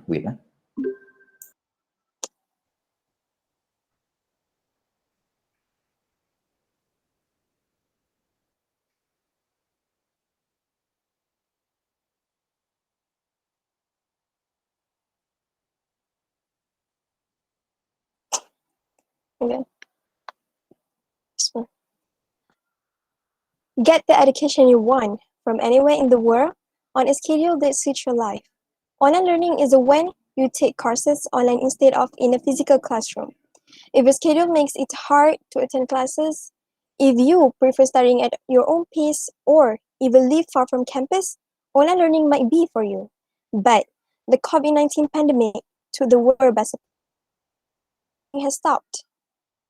Wait lah. Okay. Get the education you want from anywhere in the world on a schedule that suits your life. Online learning is when you take courses online instead of in a physical classroom. If your schedule makes it hard to attend classes, if you prefer studying at your own pace, or even live far from campus, online learning might be for you. But the COVID-19 pandemic took the world by surprise. Has stopped.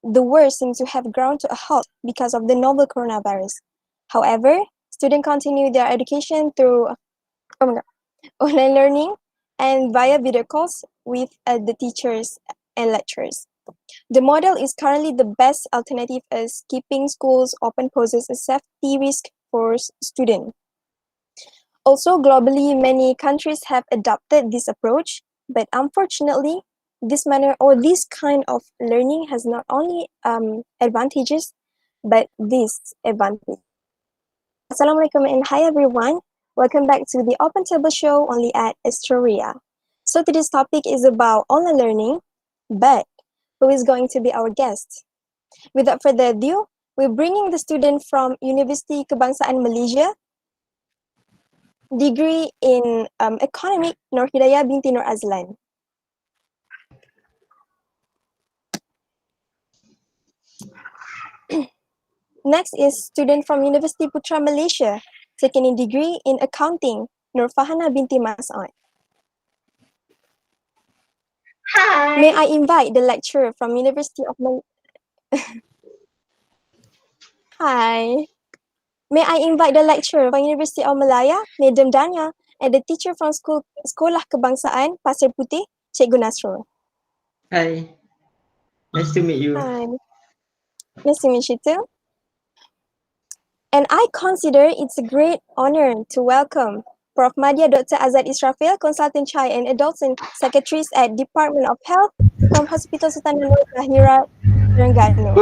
The world seems to have ground to a halt because of the novel coronavirus. However, students continue their education through online learning and via video calls with the teachers and lecturers. The model is currently the best alternative as keeping schools open poses a safety risk for students. Also, globally, many countries have adopted this approach, but unfortunately, this manner or this kind of learning has not only advantages, but disadvantages. Assalamualaikum and hi everyone. Welcome back to the Open Table Show only at Astoria. So today's topic is about online learning, but who is going to be our guest? Without further ado, we're bringing the student from University Kebangsaan Malaysia, degree in Economic, Nur Hidayah binti Nur Azlan. Next is student from University Putra Malaysia, taking a degree in Accounting, Nur Fahana binti Mas'ud. Hi. May I invite the lecturer from University of Hi. May I invite the lecturer from University of Malaya, Madam Dania, and the teacher from Sekolah Kebangsaan Pasir Putih, Cikgu Nasrul. Hi. Nice to meet you. Hi. Nice to meet you too. And I consider it's a great honor to welcome Prof. Madya Dr. Azad Israfil, Consultant Child and Adolescent Secretaries at Department of Health from Hospital Sultan Mahmud Tahira, Terengganu.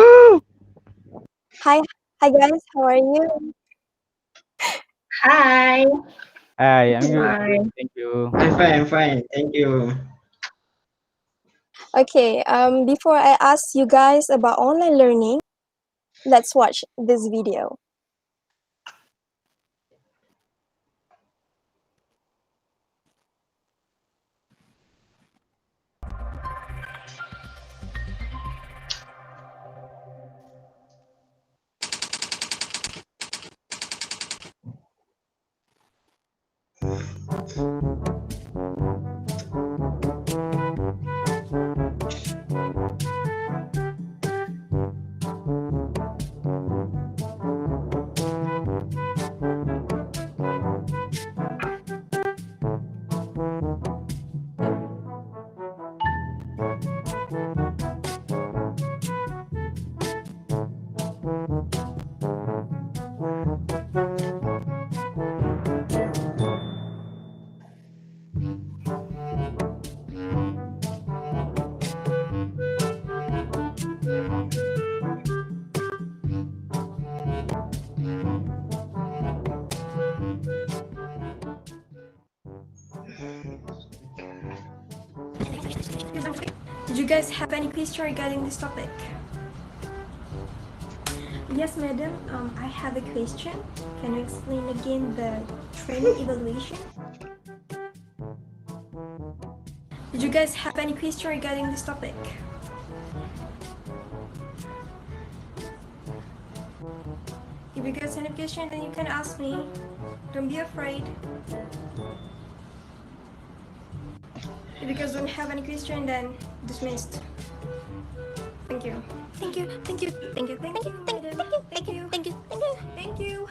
Hi guys, how are you? Hi. Hi, I'm good. Hi. Thank you. I'm fine. Thank you. Okay, before I ask you guys about online learning, let's watch this video. Did you guys have any question regarding this topic? Yes, madam. I have a question. Can you explain again the training evaluation? Did you guys have any question regarding this topic? If you guys have any question, then you can ask me. Don't be afraid. If you guys don't have any question, then dismissed. Thank you. Thank you. Thank you. Thank you. Thank you. Thank you. Thank you. Thank you. Thank you. Thank you.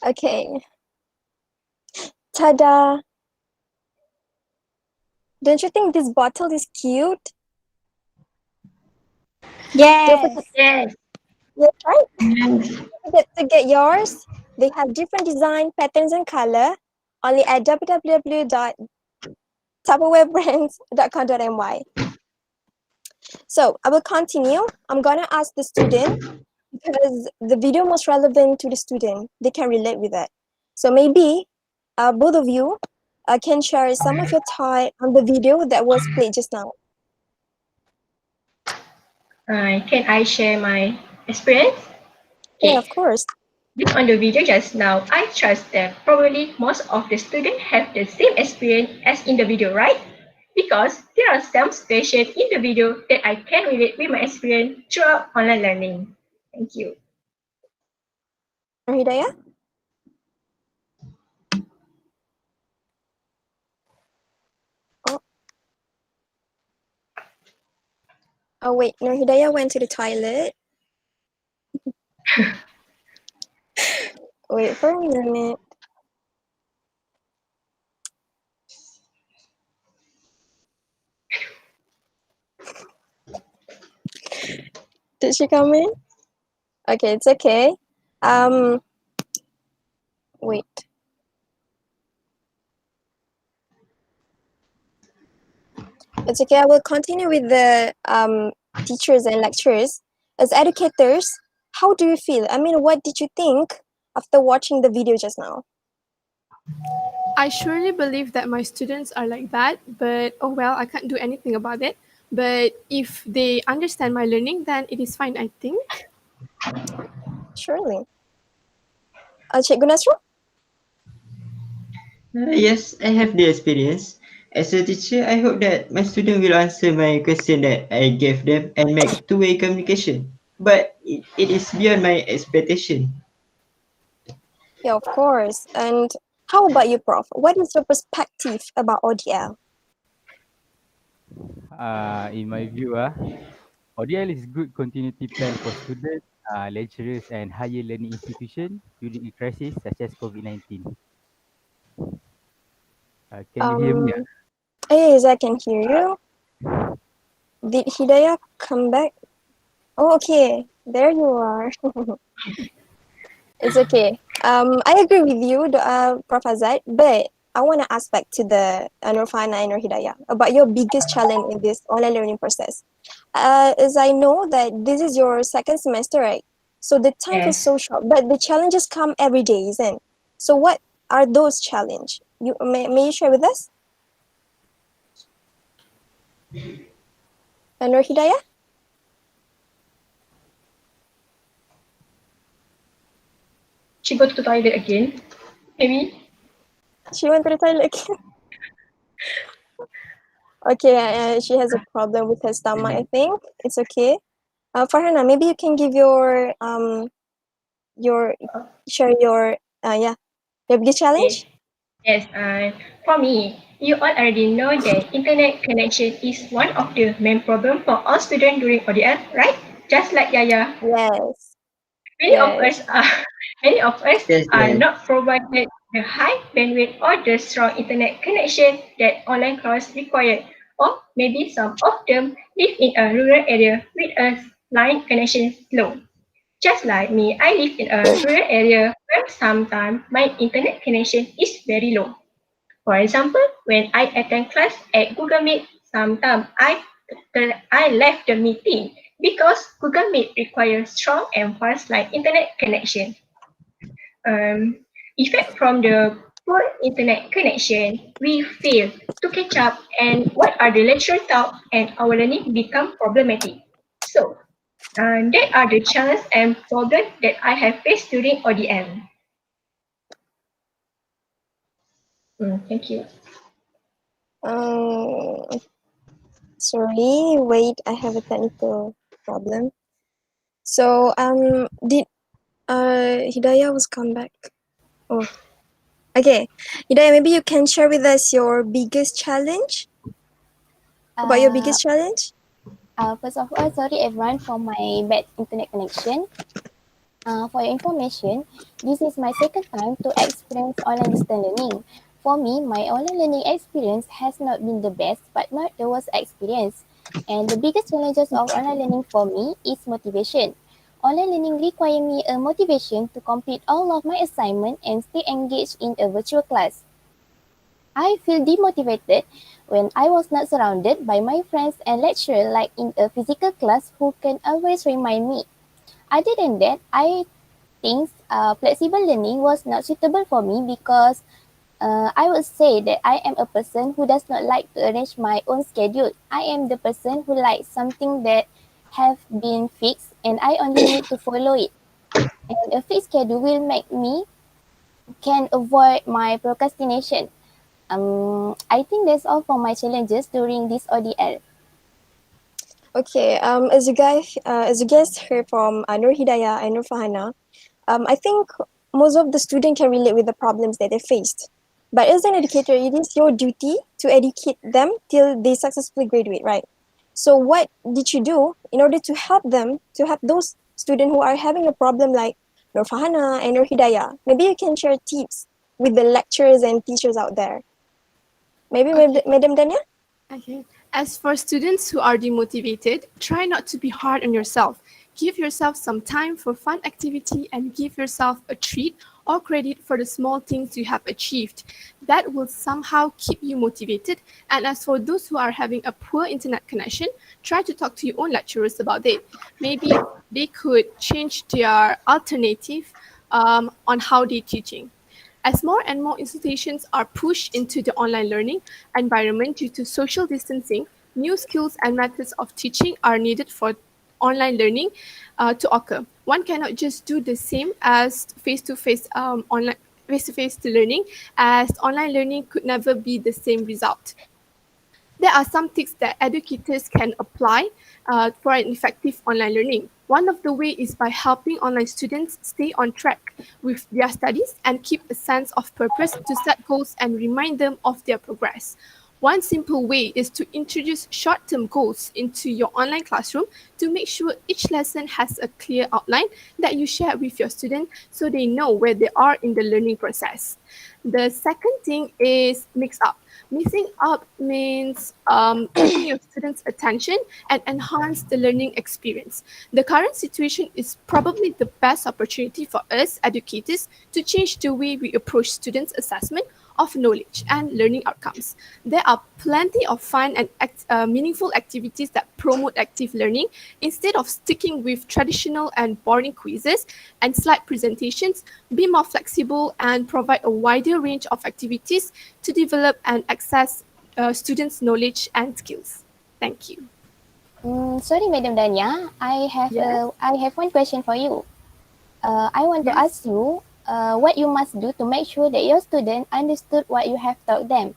Okay. Ta-da! Don't you think this bottle is cute? Don't forget, Yes. yeah, right? Yes. Don't forget to get yours. They have different design, patterns, and color. Only at www.tupperwarebrands.com.my. So I will continue. I'm gonna ask the student because the video most relevant to the student. They can relate with that. So maybe both of you can share some of your thought on the video that was played just now. Can I share my experience? Yeah, Okay. of course. Based on the video just now, I trust that probably most of the students have the same experience as in the video, right? Because there are some situations in the video that I can relate with my experience throughout online learning. Thank you. Hidayah? Oh. Oh wait, Nur Hidayah went to the toilet. Wait for a minute. Did she come in? Okay, it's okay. Wait. It's okay. I will continue with the teachers and lecturers. As educators, how do you feel? I mean, what did you think after watching the video just now? I surely believe that my students are like that, but oh well, I can't do anything about it. But if they understand my learning, then it is fine, I think. Surely. Cikgu Nasrul? Yes, I have the experience. As a teacher, I hope that my student will answer my question that I gave them and make two-way communication. But it is beyond my expectation. Yeah, of course. And how about you, Prof? What is your perspective about ODL? In my view, ODL is good continuity plan for students, lecturers, and higher learning institutions during a crisis such as COVID-19. Can you hear me? Yes, I can hear you. Did Hidayah come back? Oh, okay. There you are. It's okay. I agree with you, Prof. Azad, but I want to ask back to the Nurfana and Nur Hidayah about your biggest challenge in this online learning process. As I know that this is your second semester, right? So the time was Yes. so short, but the challenges come every day, isn't it? So what are those challenges? May you share with us? Nur Hidayah? She go to the toilet again. Maybe. She went to the toilet again. Okay, she has a problem with her stomach, I think. It's okay. Farhana, maybe you can give your share your biggest challenge. Yes, for me, you all already know that internet connection is one of the main problem for all students during ODL, right? Just like Yaya, Yes, many of yes, us are many of us Yes, are yes. not provided the high bandwidth or the strong internet connection that online class require. Or maybe some of them live in a rural area with a line connection slow. Just like me, I live in a rural area where sometimes my internet connection is very low. For example, when I attend class at Google Meet, sometimes I left the meeting because Google Meet requires strong and fast line internet connection. Effect from the poor internet connection, we fail to catch up and what are the lecture taught and our learning become problematic. So, That are the challenges and problems that I have faced during ODM. Thank you. Um, Sorry, wait, I have a technical problem. So, did Hidayah was come back? Oh, okay. Hidayah, maybe you can share with us your biggest challenge. About your Uh, biggest challenge? First of all, sorry everyone for my bad internet connection. For your information, this is my second time to experience online distance learning. For me, my online learning experience has not been the best, but not the worst experience. And the biggest challenges of online learning for me is motivation. Online learning require me a motivation to complete all of my assignment and stay engaged in a virtual class. I feel demotivated when I was not surrounded by my friends and lecturers like in a physical class who can always remind me. Other than that, I think flexible learning was not suitable for me because I would say that I am a person who does not like to arrange my own schedule. I am the person who likes something that have been fixed and I only need to follow it. And a fixed schedule will make me can avoid my procrastination. I think that's all for my challenges during this ODL. Okay, as you guys heard from Nur Hidayah and Nur Fahana, I think most of the students can relate with the problems that they faced. But as an educator, it is your duty to educate them till they successfully graduate, right? So what did you do in order to help them, to help those students who are having a problem like Nur Fahana and Nur Hidayah? Maybe you can share tips with the lecturers and teachers out there. Maybe Okay. Madam Dania? Okay. As for students who are demotivated, try not to be hard on yourself. Give yourself some time for fun activity and give yourself a treat or credit for the small things you have achieved. That will somehow keep you motivated. And as for those who are having a poor internet connection, try to talk to your own lecturers about it. Maybe they could change their alternative on how they're teaching. As more and more institutions are pushed into the online learning environment due to social distancing, new skills and methods of teaching are needed for online learning to occur. One cannot just do the same as face-to-face online face-to-face learning, as online learning could never be the same result. There are some tips that educators can apply for an effective online learning. One of the ways is by helping online students stay on track with their studies and keep a sense of purpose to set goals and remind them of their progress. One simple way is to introduce short-term goals into your online classroom to make sure each lesson has a clear outline that you share with your student so they know where they are in the learning process. The second thing is mix up. Mixing up means keeping your students' attention and enhance the learning experience. The current situation is probably the best opportunity for us educators to change the way we approach students' assessment of knowledge and learning outcomes. There are plenty of fun and meaningful activities that promote active learning instead of sticking with traditional and boring quizzes and slide presentations. Be more flexible and provide a wider range of activities to develop and access students' knowledge and skills. Thank you. Sorry, Madam Dania, Yes. I have one question for you. I want to Yes. ask you what you must do to make sure that your student understood what you have taught them.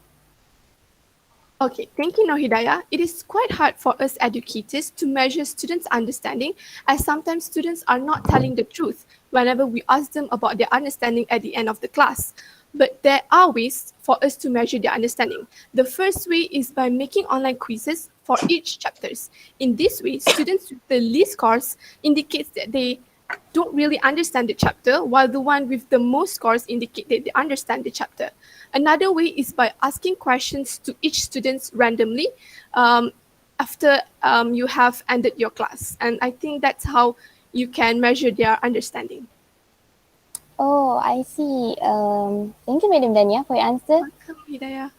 Okay, thank you, Nohidaya. It is quite hard for us educators to measure students' understanding, as sometimes students are not telling the truth whenever we ask them about their understanding at the end of the class. But there are ways for us to measure their understanding. The first way is by making online quizzes for each chapters. In this way, students with the least scores indicates that they don't really understand the chapter, while the one with the most scores indicate that they understand the chapter. Another way is by asking questions to each student randomly um, after you have ended your class. And I think that's how you can measure their understanding. Oh, I see. Thank you, Madam Dania, for your answer. Welcome, Hidayah.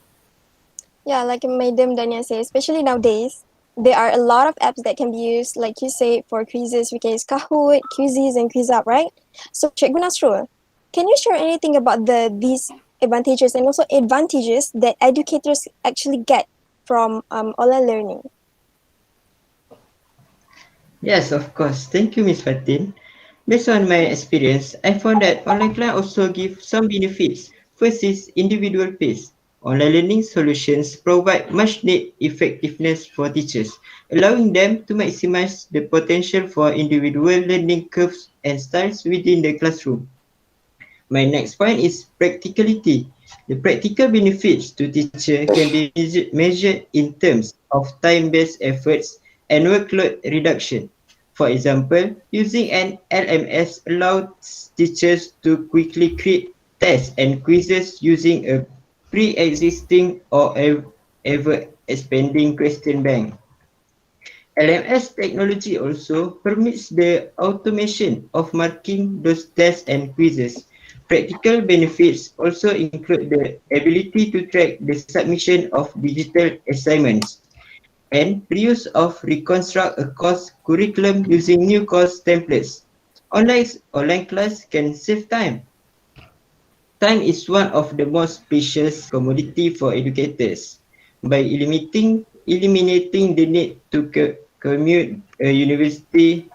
Yeah, like Madam Dania said, especially nowadays, there are a lot of apps that can be used, like you say, for quizzes. We can use Kahoot, Quizzes, and QuizUp, right? So, Cikgu Nasrul, can you share anything about these advantages and also advantages that educators actually get from online learning? Yes, of course. Thank you, Miss Fatin. Based on my experience, I found that online class also give some benefits. First is individual pace. Online learning solutions provide much needed effectiveness for teachers, allowing them to maximize the potential for individual learning curves and styles within the classroom. My next point is practicality. The practical benefits to teacher can be measured in terms of time-based efforts and workload reduction. For example, using an LMS allows teachers to quickly create tests and quizzes using a pre-existing or ever-expanding question bank. LMS technology also permits the automation of marking those tests and quizzes. Practical benefits also include the ability to track the submission of digital assignments and reuse of reconstruct a course curriculum using new course templates. Online class can save time. Time is one of the most precious commodity for educators. By eliminating the need to commute a university,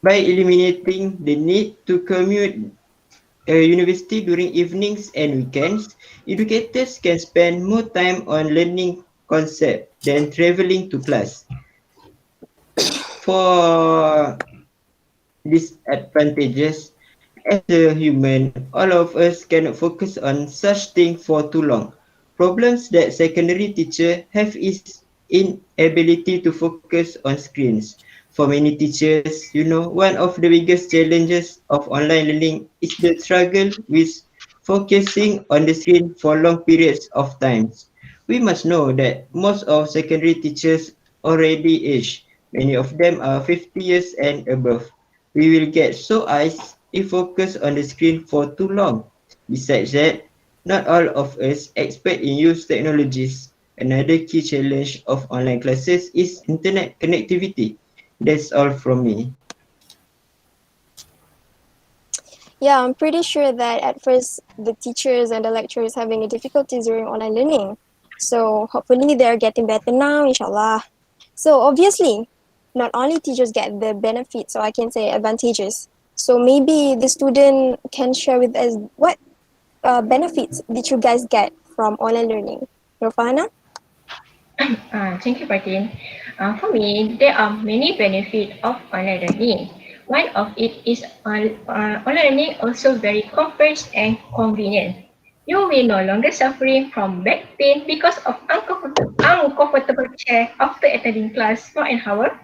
by eliminating the need to commute a university during evenings and weekends, educators can spend more time on learning concept than traveling to class. For disadvantages, as a human, all of us cannot focus on such thing for too long. Problems that secondary teacher have is inability to focus on screens. For many teachers, one of the biggest challenges of online learning is the struggle with focusing on the screen for long periods of time. We must know that most of secondary teachers already age. Many of them are 50 years and above. We will get so eyes if focus on the screen for too long. Besides that, not all of us expert in use technologies. Another key challenge of online classes is internet connectivity. That's all from me. Yeah, I'm pretty sure that at first the teachers and the lecturers having difficulties during online learning. So hopefully they're getting better now, inshallah. So obviously, not only teachers get the benefits, or I can say advantages. So maybe the student can share with us what benefits did you guys get from online learning? Rofana? Thank you, Martin. For me, there are many benefits of online learning. One of it is online learning also very comfort and convenient. You will no longer suffering from back pain because of uncomfortable chair after attending class for an hour.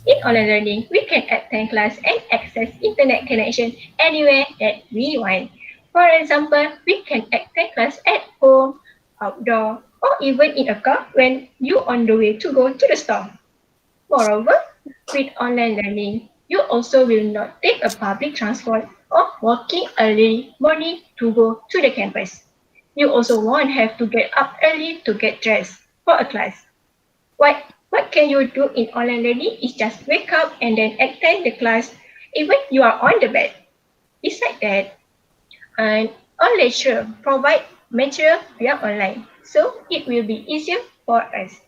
In online learning, we can attend class and access internet connection anywhere that we want. For example, we can attend class at home, outdoor, or even in a car when you on the way to go to the store. Moreover, with online learning, you also will not take a public transport or walking early morning to go to the campus. You also won't have to get up early to get dressed for a class. What can you do in online learning is just wake up and then attend the class even you are on the bed. Besides that, all lecturer provide material via online, so it will be easier for us.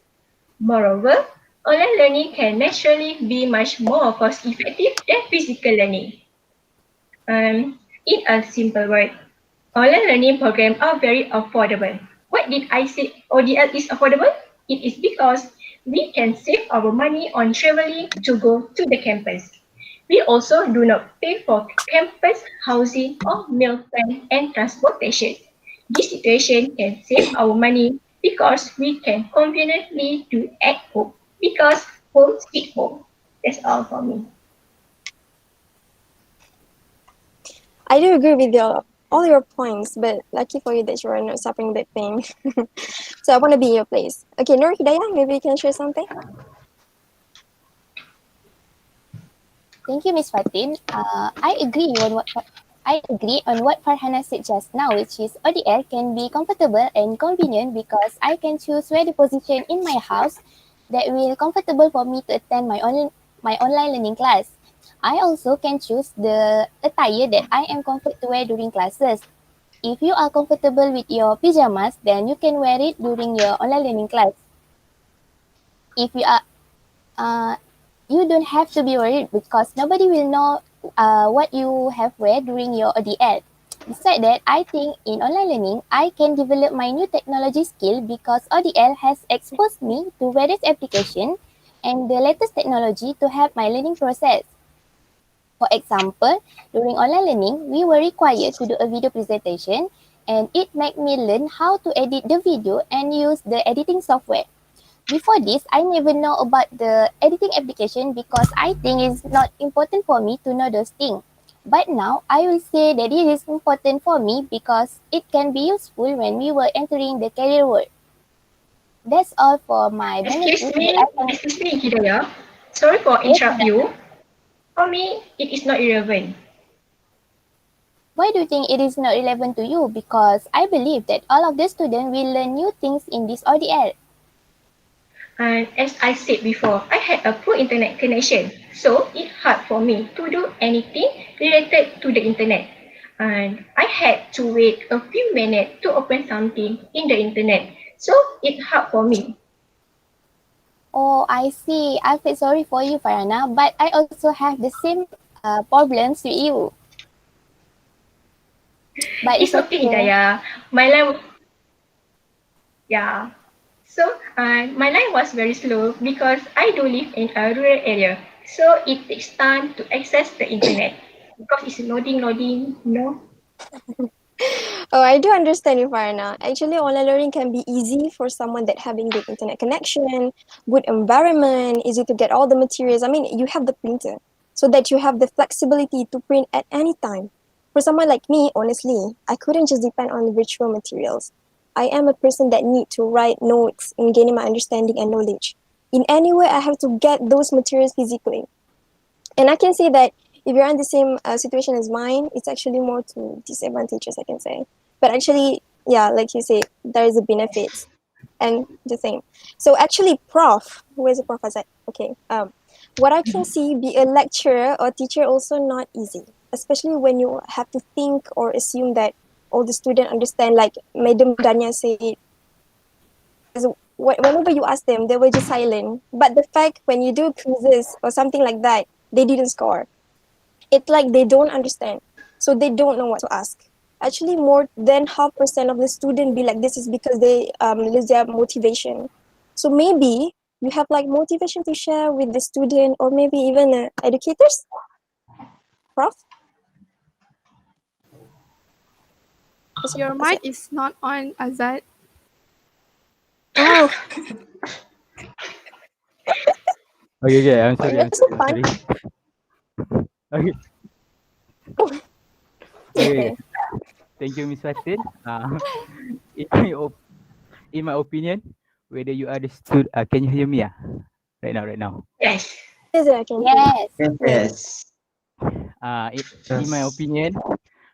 Moreover, online learning can naturally be much more cost effective than physical learning. In a simple word, online learning programs are very affordable. What did I say ODL is affordable? It is because we can save our money on traveling to go to the campus. We also do not pay for campus housing or meal plan and transportation. This situation can save our money because we can conveniently do at home because home sweet home. That's all for me. I do agree with all your points, but lucky for you that you are not suffering that pain. So I want to be in your place. Okay, Nur Hidayah, maybe you can share something? Thank you, Miss Fatin. I agree on what Farhana said just now, which is ODL can be comfortable and convenient because I can choose where to position in my house that will comfortable for me to attend my online learning class. I also can choose the attire that I am comfortable to wear during classes. If you are comfortable with your pajamas, then you can wear it during your online learning class. If you are uh, you don't have to be worried because nobody will know what you have read during your ODL. Besides that, I think in online learning, I can develop my new technology skill because ODL has exposed me to various applications and the latest technology to help my learning process. For example, during online learning, we were required to do a video presentation and it made me learn how to edit the video and use the editing software. Before this, I never know about the editing application because I think it's not important for me to know those things. But now, I will say that it is important for me because it can be useful when we were entering the career world. That's all for my benefit. Excuse me, Hidayah. Sorry for Yes, interrupt you. For me, it is not irrelevant. why do you think it is not relevant to you? Because I believe that all of the students will learn new things in this ODL. And as I said before, I had a poor internet connection, so it's hard for me to do anything related to the internet. And I had to wait a few minutes to open something in the internet, so it's hard for me. Oh, I see. I feel sorry for you, Farana, but I also have the same problems with you. But It's okay, Hidayah. Yeah. So my line was very slow because I do live in a rural area, so it takes time to access the internet because it's loading, you know. Oh, I do understand you, Farna. Actually, online learning can be easy for someone that having good internet connection, good environment, easy to get all the materials. I mean, you have the printer, so that you have the flexibility to print at any time. For someone like me, honestly, I couldn't just depend on virtual materials. I am a person that need to write notes in gaining my understanding and knowledge. In any way, I have to get those materials physically. And I can say that if you're in the same situation as mine, it's actually more to disadvantages, I can say. But actually, yeah, like you say, there is a benefits and the same. So actually, prof, where's the prof? I said, okay. What I can see, be a lecturer or teacher also not easy, especially when you have to think or assume that all the student understand. Like Madam Danya said, whenever you ask them, they were just silent. But the fact when you do quizzes or something like that, they didn't score. It's like they don't understand, so they don't know what to ask. Actually, more than half percent of the student be like this is because they lose their motivation. So maybe you have like motivation to share with the student or maybe even educators, prof. Your mic is not on, Azad. Oh, Okay, I'm sorry. you're so fun. Okay. Okay. Thank you, Miss Fatin. In my opinion, whether you understood, can you hear me? Right now. Yes. Yes, I can. Yes. Yes. In my opinion,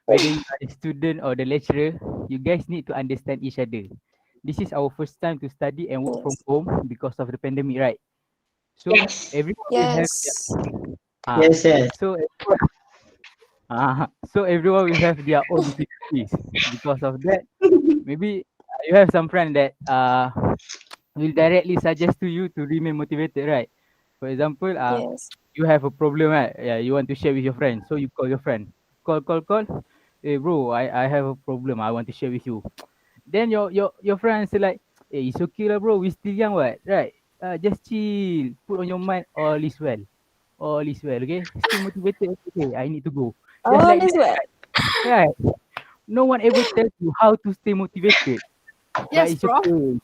whether you are the student or the lecturer, you guys need to understand each other. This is our first time to study and work from home because of the pandemic, right? So Yes. everyone will have Yes. Yes. so everyone will have their own difficulties. Because of that, maybe you have some friend that will directly suggest to you to remain motivated, right? For example, Yes. you have a problem, right? Yeah, you want to share with your friend, so you call your friend. Call. Hey bro, I have a problem. I want to share with you. Then your friend say like, hey, it's okay lah bro. We still young, what? Right? Just chill. Put on your mind. All is well. All is well. Okay. Stay motivated. Okay. I need to go. Just All like is that, well. right? No one ever tells you how to stay motivated. But Yes, it's Prof. okay.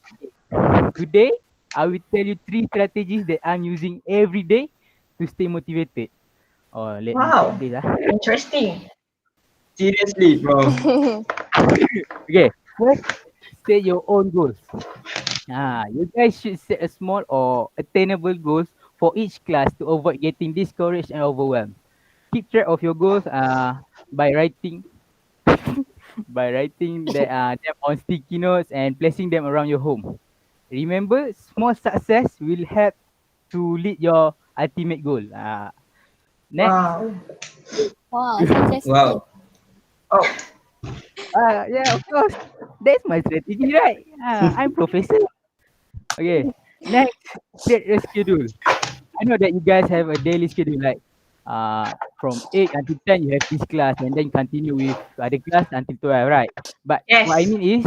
Today, I will tell you 3 strategies that I'm using every day to stay motivated. Oh, let me Wow. take this. Interesting. Seriously, bro. Okay. First, set your own goals. You guys should set a small or attainable goals for each class to avoid getting discouraged and overwhelmed. Keep track of your goals by writing them on sticky notes and placing them around your home. Remember, small success will help to lead your ultimate goal. Next, Wow. Wow, interesting. Wow. Oh. yeah, of course, that's my strategy, right? I'm professor. Okay, next, create a schedule. I know that you guys have a daily schedule like from 8 until 10 you have this class and then continue with other class until 12, right? But what I Yes. mean is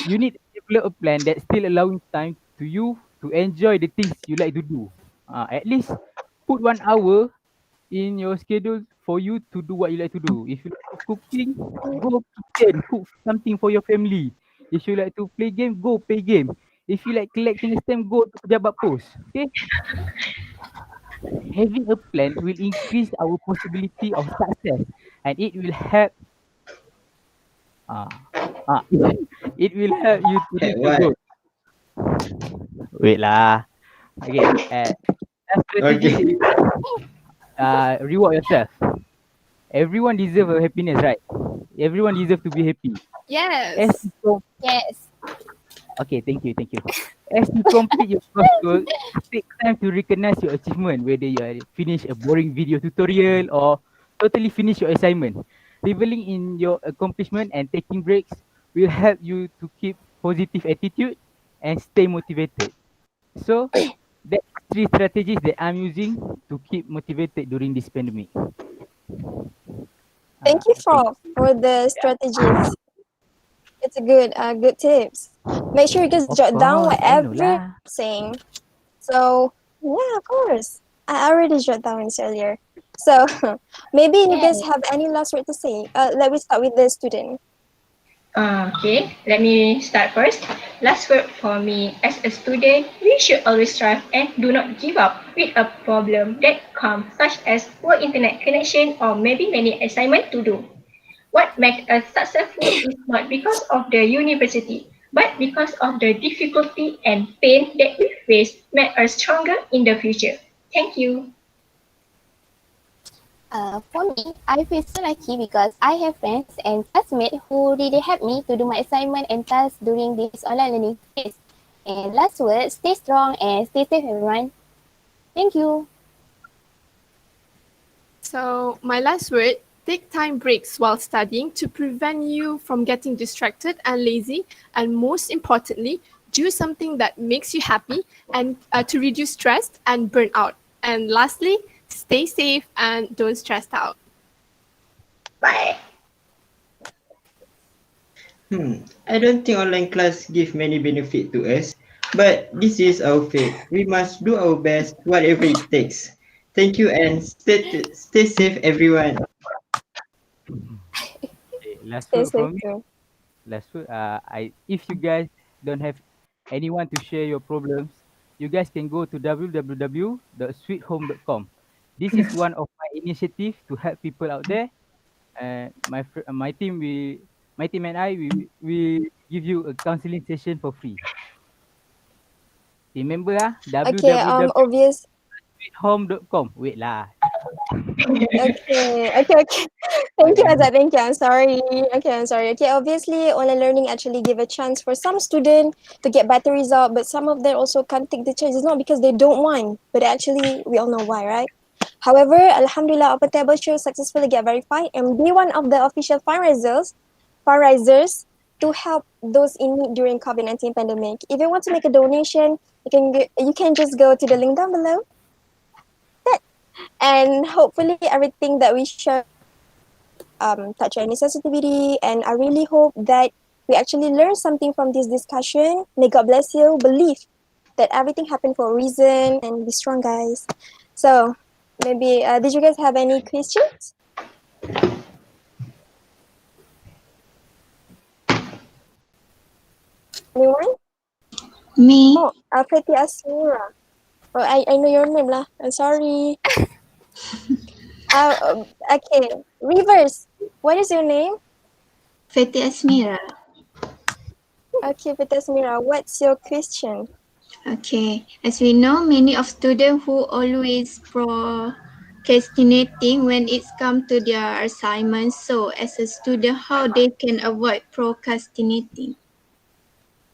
you need to develop a plan that still allowing time to you to enjoy the things you like to do. At least put 1 hour in your schedule for you to do what you like to do. If you like to cooking, go kitchen, cook something for your family. If you like to play game, go play game. If you like collecting stamp, go to pejabat post. Okay, having a plan will increase our possibility of success, and it will help. Uh, it will help you to At reach your what? goal. Wait lah. Okay. That strategy Okay. is reward yourself. Everyone deserve a happiness, right? Everyone deserve to be happy. As Yes. you com- Yes. okay, thank you, thank you. As you complete your course goal, take time to recognize your achievement, whether you are finish a boring video tutorial or totally finish your assignment. Reveling in your accomplishment and taking breaks will help you to keep positive attitude and stay motivated. So that's 3 strategies that I'm using to keep motivated during this pandemic. Thank you Thank for the strategies. It's a good tips. Make sure you guys Of jot down course, I know whatever lah. saying. So yeah, of course. I already jot down this earlier. So maybe you guys Yes. have any last word to say. Let me start with the student. Okay, let me start first. Last word for me, as a student, we should always strive and do not give up with a problem that comes, such as poor internet connection or maybe many assignments to do. What makes us successful is not because of the university, but because of the difficulty and pain that we face make us stronger in the future. Thank you. For me, I feel so lucky because I have friends and classmates who really help me to do my assignment and tasks during this online learning phase. And last word, stay strong and stay safe, everyone. Thank you. So, my last word, take time breaks while studying to prevent you from getting distracted and lazy. And most importantly, do something that makes you happy and to reduce stress and burnout. And lastly, stay safe and don't stress out. Bye. I don't think online class give many benefit to us, but this is our fate. We must do our best, whatever it takes. Thank you and stay safe, everyone. Okay, last Stay word safe from me. too. Last word. If you guys don't have anyone to share your problems, you guys can go to www.sweethome.com. This is one of my initiative to help people out there. My team and I, we give you a counseling session for free. Remember Okay, obvious. www.sweethome.com. Wait lah. Okay. Thank you, Okay. Azad. Thank you. I'm sorry. Okay, I'm sorry. Okay, obviously, online learning actually give a chance for some students to get better result, but some of them also can't take the chance. It's not because they don't want, but actually, we all know why, right? However, Alhamdulillah, Open Table Show successfully get verified and be one of the official fundraisers to help those in need during COVID-19 pandemic. If you want to make a donation, you can just go to the link down below. And hopefully everything that we share touch any sensitivity, and I really hope that we actually learn something from this discussion. May God bless you. Believe that everything happened for a reason and be strong, guys. So maybe did you guys have any questions? Anyone? Me. Oh, Feti Asmira. Oh, I know your name lah. I'm sorry. Okay. Reverse. What is your name? Feti Asmira. Okay, Feti Asmira. What's your question? Okay. As we know, many of students who always procrastinating when it's come to their assignments. So as a student, how they can avoid procrastinating?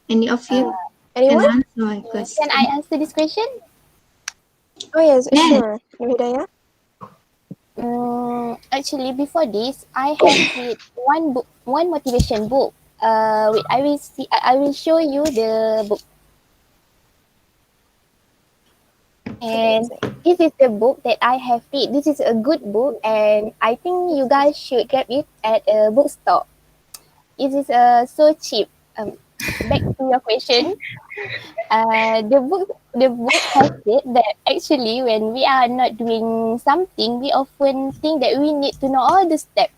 Any of you can Anyone? answer my question? Can I answer this question? Oh yes, Yes. sure. Hidayah. Actually, before this, I have read one motivation book. Wait, I will show you the book. And this is the book that I have read. This is a good book, and I think you guys should grab it at a bookstore. It is so cheap. Back to your question. The book has said that actually when we are not doing something, we often think that we need to know all the steps.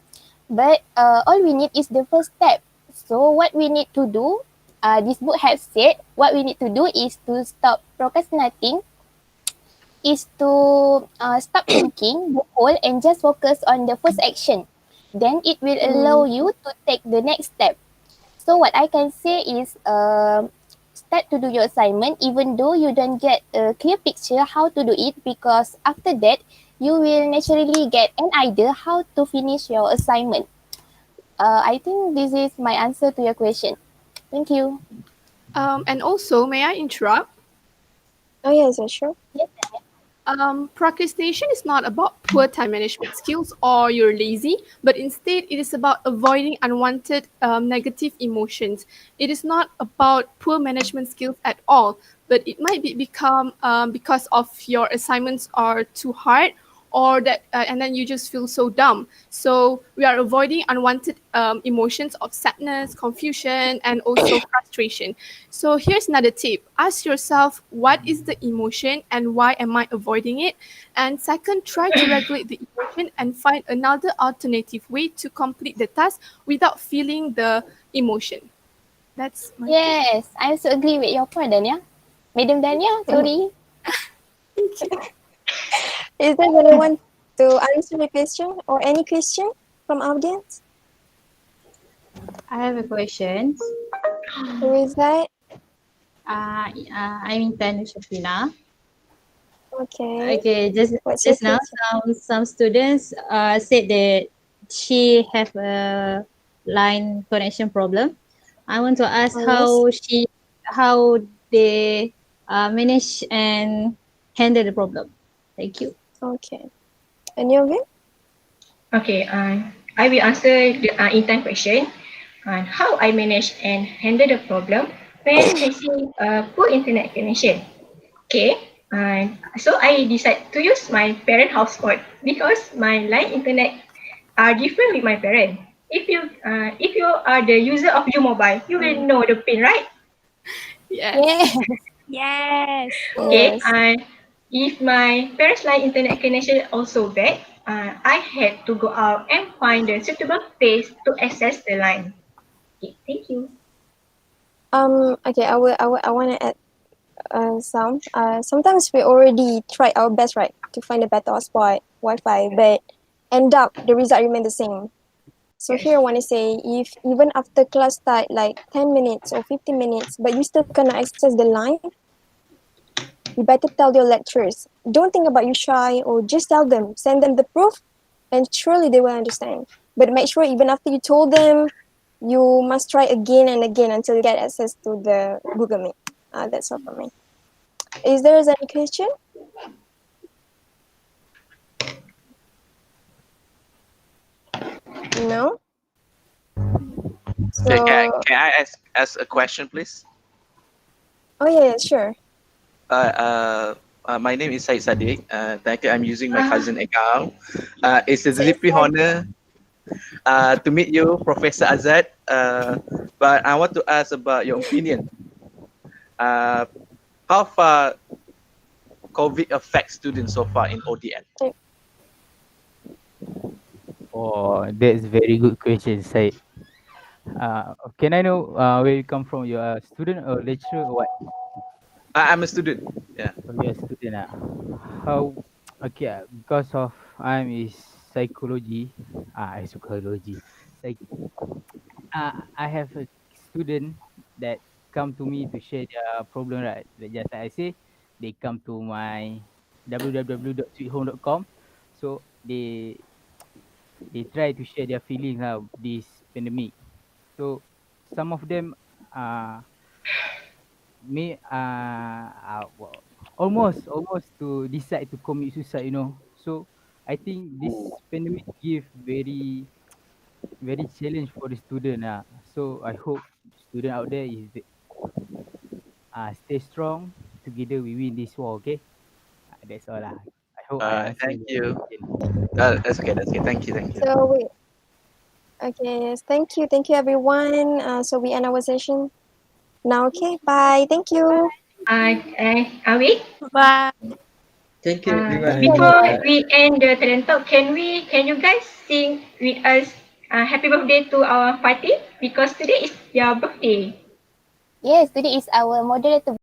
But all we need is the first step. So what we need to do, this book has said, what we need to do is to stop procrastinating, is to stop thinking the whole and just focus on the first action. Then it will allow you to take the next step. So what I can say is start to do your assignment even though you don't get a clear picture how to do it, because after that you will naturally get an idea how to finish your assignment. I think this is my answer to your question. Thank you. And also, may I interrupt? Oh yes, sure. Yes. Procrastination is not about poor time management skills or you're lazy, but instead it is about avoiding unwanted negative emotions. It is not about poor management skills at all, but it might become because of your assignments are too hard, or that and then you just feel so dumb. So we are avoiding unwanted emotions of sadness, confusion, and also frustration. So here's another tip. Ask yourself, what is the emotion and why am I avoiding it? And second, try to regulate the emotion and find another alternative way to complete the task without feeling the emotion. That's my tip. Yes, I also agree with your point, Dania. Madam Dania, sorry. Is there anyone to answer the question or any question from audience? I have a question. Who is that? I'm Intan Shafina. Okay. Okay, What's your just now, question? some students said that she have a line connection problem. I want to ask Oh, yes. how they manage and handle the problem. Thank you. Okay. Any of you? Okay, I will answer the intent question on how I manage and handle the problem when facing a poor internet connection. Okay, so I decide to use my parent hotspot because my line internet are different with my parent. If you are the user of U Mobile, you will know the pin, right? Yes. Yes. Yes. Okay, Yes. if my parents' line internet connection also bad, I had to go out and find a suitable place to access the line. Okay, thank you. Okay, I want to add some. Sometimes we already try our best, right, to find a better hotspot, Wi-Fi, but end up the result remain the same. So here I want to say, if even after class start like 10 minutes or 15 minutes, but you still cannot access the line, you better tell your lecturers. Don't think about you shy, or just tell them, send them the proof, and surely they will understand. But make sure even after you told them, you must try again and again until you get access to the Google Meet. That's all for me. Is there any question? No? Okay, So, can I ask a question, please? oh yeah, sure. My name is Said Sadiq. Thank you. I'm using my Ah, cousin account. It's a Say deeply honor to meet you, Professor Azad. But I want to ask about your opinion. Uh, how far COVID affects students so far in ODN? Oh, that's very good question, Said. Can I know where you come from? You're a student or lecturer or what? I'm a student. Yeah. Oh, you're a student. How? Okay, because of I'm is psychology. Psychology. Like, I have a student that come to me to share their problem, right? Like just like I say, they come to my www.sweethome.com. So they try to share their feelings of this pandemic. So some of them may almost to decide to commit suicide, So I think this pandemic give very challenge for the student. So I hope student out there is stay strong. Together we win this war. Okay. That's all lah. I hope I answer Thank your you. question. That's okay. That's okay. Thank you. Thank you. So we, okay, yes, thank you everyone. So we end our session now. Okay, bye. Thank you. Are we? Bye. Thank you, everyone. Before we end the talent talk, can you guys sing with us happy birthday to our party? Because today is your birthday. Yes, today is our moderator